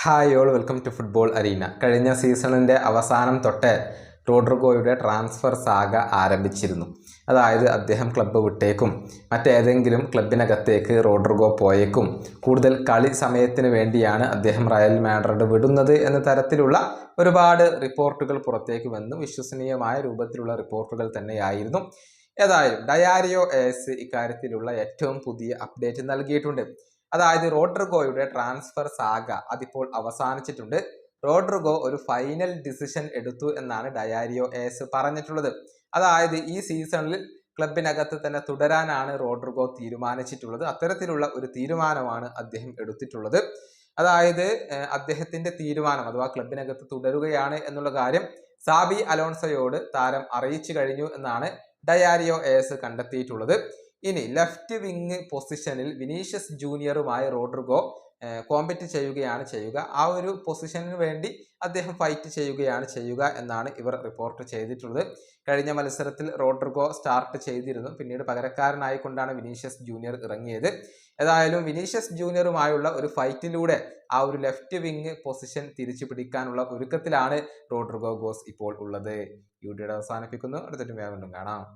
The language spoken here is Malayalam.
Hi all welcome to football arena. കഴിഞ്ഞ സീസണിൻ്റെ അവസാനം തൊട്ടേ റോഡ്രിഗോയുടെ ട്രാൻസ്ഫർ സാഗ ആരംഭിച്ചിരുന്നു. അതായത് അദ്ദേഹം ക്ലബ്ബ് വിട്ടേക്കും, മറ്റേതെങ്കിലും ക്ലബിനകത്തേക്ക് റോഡ്രിഗോ പോയേക്കും, കൂടുതൽ കളി സമയത്തിന് വേണ്ടിയാണ് അദ്ദേഹം റയൽ മാഡ്രിഡ് വിടുന്നത് എന്ന തരത്തിലുള്ള ഒരുപാട് റിപ്പോർട്ടുകൾ പുറത്തേക്ക് വന്നു. വിശ്വസനീയമായ രൂപത്തിലുള്ള റിപ്പോർട്ടുകൾ തന്നെയായിരുന്നു. ഏതായാലും ഡയാരിയോ എസ് ഇക്കാര്യത്തിലുള്ള ഏറ്റവും പുതിയ അപ്ഡേറ്റ് നൽകിയിട്ടുണ്ട്. അതായത് റോഡ്രിഗോയുടെ ട്രാൻസ്ഫർ സാഗ അതിപ്പോൾ അവസാനിച്ചിട്ടുണ്ട്. റോഡ്രിഗോ ഒരു ഫൈനൽ ഡിസിഷൻ എടുത്തു എന്നാണ് ഡയാരിയോ എസ് പറഞ്ഞിട്ടുള്ളത്. അതായത് ഈ സീസണിൽ ക്ലബിനകത്ത് തന്നെ തുടരാനാണ് റോഡ്രിഗോ തീരുമാനിച്ചിട്ടുള്ളത്. അത്തരത്തിലുള്ള ഒരു തീരുമാനമാണ് അദ്ദേഹം എടുത്തിട്ടുള്ളത്. അതായത് അദ്ദേഹത്തിന്റെ തീരുമാനം അഥവാ ക്ലബിനകത്ത് തുടരുകയാണ് എന്നുള്ള കാര്യം സാബി അലോൺസോയോട് താരം അറിയിച്ചു കഴിഞ്ഞു എന്നാണ് ഡയാരിയോ എസ് കണ്ടെത്തിയിട്ടുള്ളത്. ഇനി ലെഫ്റ്റ് വിങ് പൊസിഷനിൽ വിനീഷ്യസ് ജൂനിയറുമായി റോഡ്രിഗോ കോമ്പറ്റ് ചെയ്യുകയാണ് ചെയ്യുക. ആ ഒരു പൊസിഷന് വേണ്ടി അദ്ദേഹം ഫൈറ്റ് ചെയ്യുകയാണ് ചെയ്യുക എന്നാണ് ഇവർ റിപ്പോർട്ട് ചെയ്തിട്ടുള്ളത്. കഴിഞ്ഞ മത്സരത്തിൽ റോഡ്രിഗോ സ്റ്റാർട്ട് ചെയ്തിരുന്നു, പിന്നീട് പകരക്കാരനായിക്കൊണ്ടാണ് വിനീഷ്യസ് ജൂനിയർ ഇറങ്ങിയത്. ഏതായാലും വിനീഷ്യസ് ജൂനിയറുമായുള്ള ഒരു ഫൈറ്റിലൂടെ ആ ഒരു ലെഫ്റ്റ് വിങ് പൊസിഷൻ തിരിച്ചു പിടിക്കാനുള്ള ഒരുക്കത്തിലാണ് റോഡ്രിഗോ ഗോസ് ഇപ്പോൾ ഉള്ളത്. ഈ വീഡിയോ അവസാനിപ്പിക്കുന്നു. അടുത്തൊരു വീണ്ടും കാണാം.